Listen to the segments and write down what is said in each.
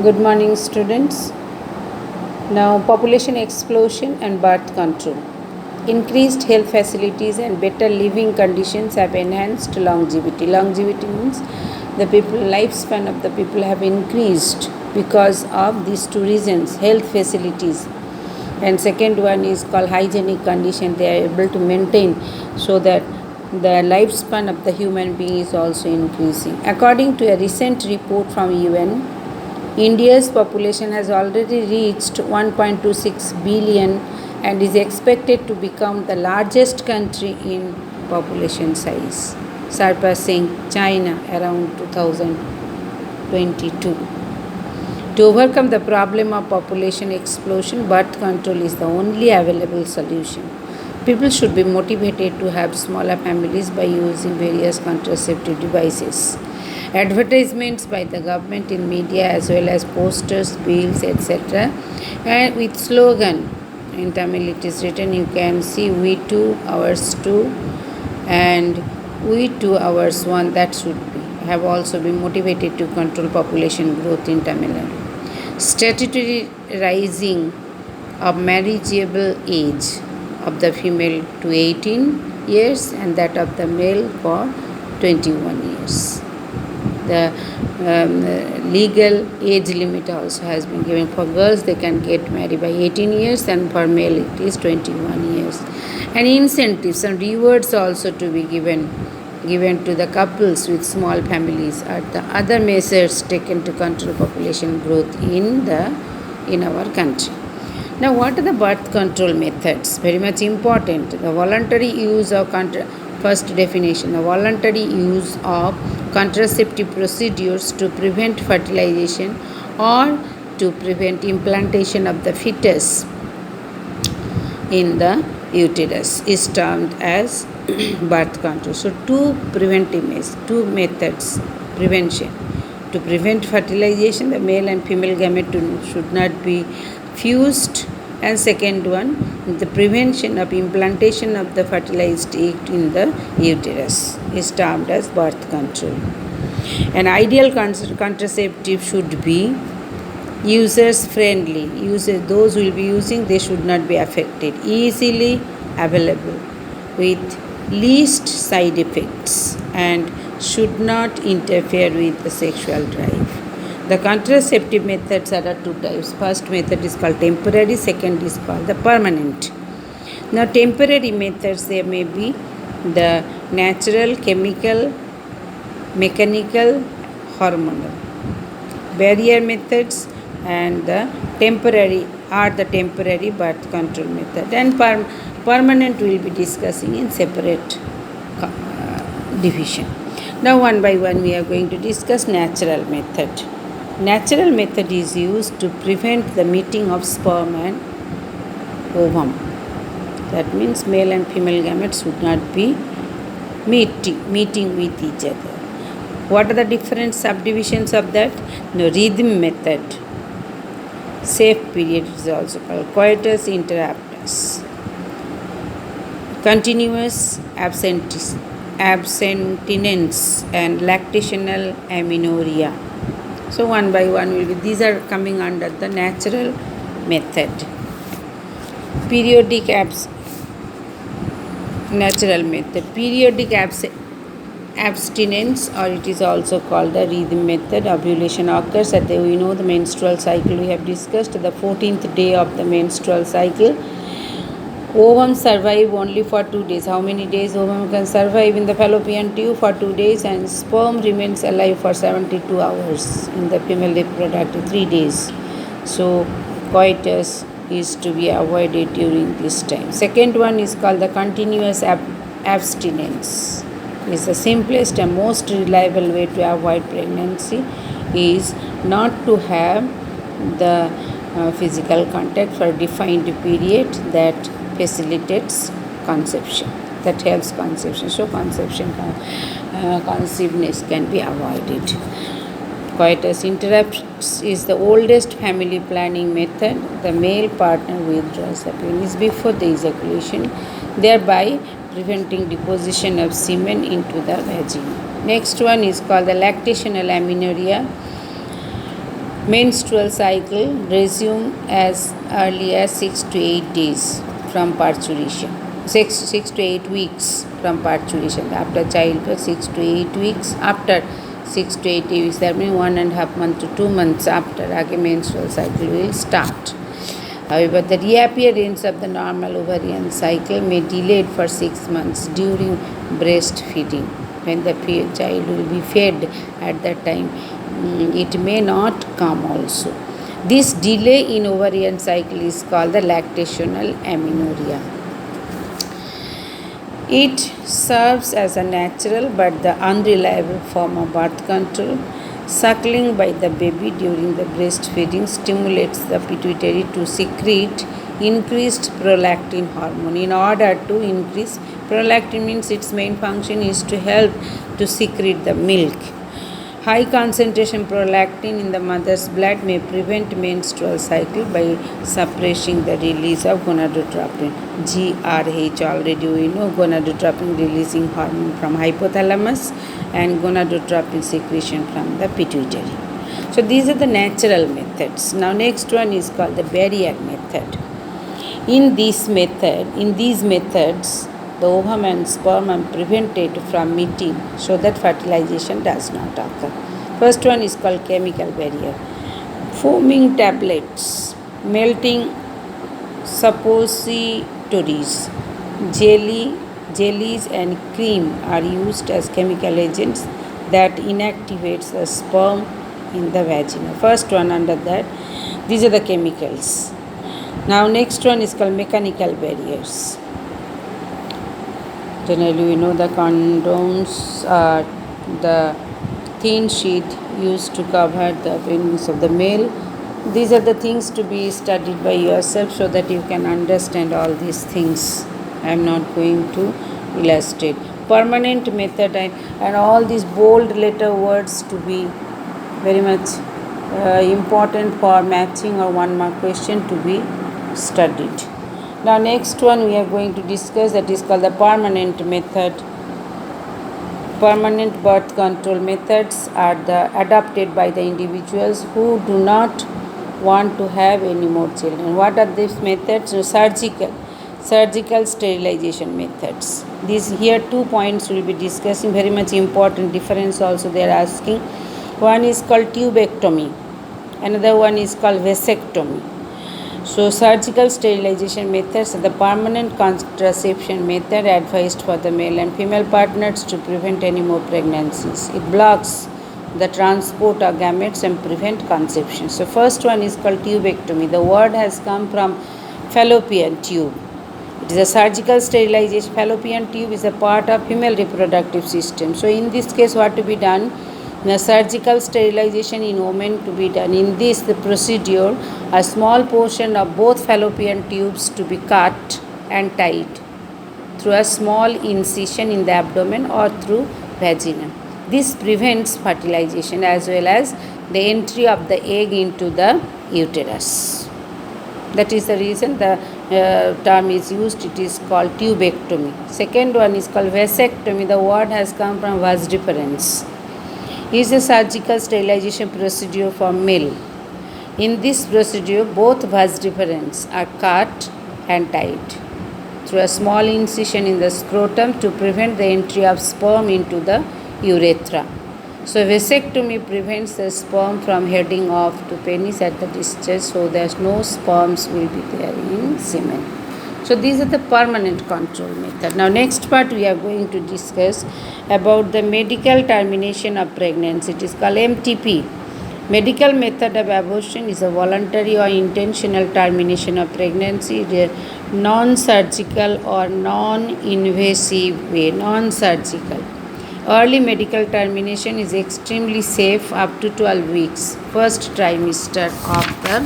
Good morning, students. Now, population explosion and birth control. Increased health facilities and better living conditions have enhanced longevity. Longevity means the people lifespan of the people have increased because of these two reasons: health facilities, and second one is called hygienic condition. They are able to maintain so that the lifespan of the human being is also increasing. According to a recent report from UN, India's population has already reached 1.26 billion and is expected to become the largest country in population size, surpassing China around 2022. To overcome the problem of population explosion, birth control is the only available solution. People should be motivated to have smaller families by using various contraceptive devices. Advertisements by the government in media as well as posters, bills, etc. And with slogan, in Tamil it is written, you can see we two, ours two, and we two, ours one, that should be. Have also been motivated to control population growth in Tamil Nadu. Statutory rising of marriageable age of the female to 18 years and that of the male for 21 years. The legal age limit also has been given. For girls, they can get married by 18 years, and for male, it is 21 years. And incentives and rewards also to be given to the couples with small families are the other measures taken to control population growth in our country. Now, what are the birth control methods? Very much important. The voluntary use of first definition: the voluntary use of contraceptive procedures to prevent fertilization or to prevent implantation of the fetus in the uterus is termed as birth control. So, two methods prevention: to prevent fertilization, the male and female gamete should not be fused, and second one, the prevention of implantation of the fertilized egg in the uterus is termed as birth control. An ideal contraceptive should be users friendly. Those who will be using, they should not be affected, easily available, with least side effects, and should not interfere with the sexual drive. The contraceptive methods are two types. First method is called temporary, second is called the permanent. Now, temporary methods, there may be the natural, chemical, mechanical, hormonal. Barrier methods and the temporary birth control method, and permanent we will be discussing in separate division. Now, one by one we are going to discuss natural method. Natural method is used to prevent the meeting of sperm and ovum. That means male and female gametes should not be meeting with each other. What are the different subdivisions of that? No, rhythm method. Safe period is also called coitus interruptus. Continuous abstinence and lactational amenorrhea. So, one by one these are coming under the natural method. Periodic natural method. Periodic abstinence, or it is also called the rhythm method. Ovulation occurs at the menstrual cycle we have discussed, the 14th day of the menstrual cycle. Ovum survive only for 2 days. How many days ovum can survive in the fallopian tube? For 2 days, and sperm remains alive for 72 hours in the female reproductive 3 days. So, coitus is to be avoided during this time. Second one is called the continuous abstinence. Is the simplest and most reliable way to avoid pregnancy is not to have the physical contact for a defined period. That facilitates conception, that helps conception. So, conceivedness can be avoided. Coitus interruptus is the oldest family planning method. The male partner withdraws the penis before the ejaculation, thereby preventing deposition of semen into the vagina. Next one is called the lactational amenorrhea. Menstrual cycle resume as early as 6 to 8 days from parturition. 6 to 8 weeks from parturition. After childbirth, 6 to 8 weeks. After 6 to 8 weeks, that means 1.5 months to 2 months after again menstrual cycle will start. However, the reappearance of the normal ovarian cycle may be delayed for 6 months during breastfeeding. When the child will be fed at that time, it may not come also. This delay in ovarian cycle is called the lactational amenorrhea. It serves as a natural but the unreliable form of birth control. Suckling by the baby during the breastfeeding stimulates the pituitary to secrete increased prolactin hormone. In order to increase prolactin means its main function is to help to secrete the milk. High concentration prolactin in the mother's blood may prevent menstrual cycle by suppressing the release of gonadotropin. GRH, already we know gonadotropin releasing hormone from hypothalamus and gonadotropin secretion from the pituitary. So these are the natural methods. Now next one is called the barrier method. In these methods, the ovum and sperm are prevented from meeting so that fertilization does not occur. First one is called chemical barrier. Foaming tablets, melting suppositories, jellies and cream are used as chemical agents that inactivates the sperm in the vagina. First one under that, these are the chemicals. Now next one is called mechanical barriers. Generally, we know the condoms are the thin sheet used to cover the penis of the male. These are the things to be studied by yourself so that you can understand all these things. I am not going to illustrate. Permanent method and all these bold letter words to be very much important for matching or 1 mark question to be studied. Now next one we are going to discuss, that is called the permanent method. Permanent birth control methods are adopted by the individuals who do not want to have any more children. What are these methods? So surgical sterilization methods. These here 2 points we will be discussing, very much important difference also they are asking. One is called tubectomy, another one is called vasectomy. So surgical sterilization methods are the permanent contraception method advised for the male and female partners to prevent any more pregnancies. It blocks the transport of gametes and prevent conception. So first one is called tubectomy. The word has come from fallopian tube. It is a surgical sterilization. Fallopian tube is a part of female reproductive system. So in this case what to be done? The surgical sterilization in women to be done. In this the procedure, a small portion of both fallopian tubes to be cut and tied through a small incision in the abdomen or through vagina. This prevents fertilization as well as the entry of the egg into the uterus. That is the reason the term is used. It is called tubectomy. Second one is called vasectomy. The word has come from vas deferens. It is a surgical sterilization procedure for male. In this procedure, both vas deferens are cut and tied through a small incision in the scrotum to prevent the entry of sperm into the urethra. So vasectomy prevents the sperm from heading off to penis at the discharge, so that no sperms will be there in semen. So these are the permanent control method. Now next part we are going to discuss about the medical termination of pregnancy. It is called MTP. Medical method of abortion is a voluntary or intentional termination of pregnancy, non-surgical or non-invasive way. Non-surgical. Early medical termination is extremely safe up to 12 weeks, first trimester of the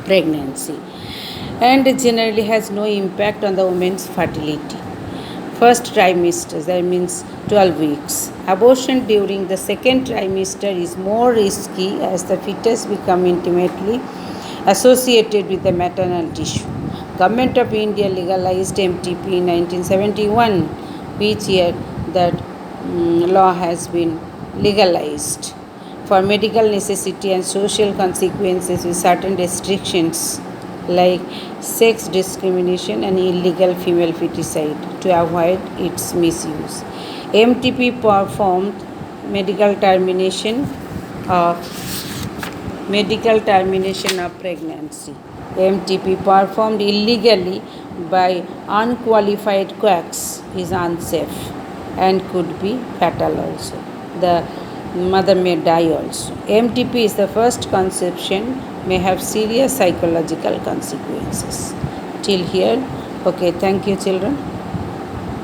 pregnancy, and generally has no impact on the woman's fertility. First trimester, that means 12 weeks. Abortion during the second trimester is more risky as the fetus become intimately associated with the maternal tissue. Government of India legalized MTP in 1971, which year that law has been legalized. for medical necessity and social consequences with certain restrictions like sex discrimination and illegal female feticide to avoid its misuse. MTP performed medical termination of pregnancy. MTP performed illegally by unqualified quacks is unsafe and could be fatal also. The mother may die also. MTP is the first conception, may have serious psychological consequences. Till here, okay, thank you, children.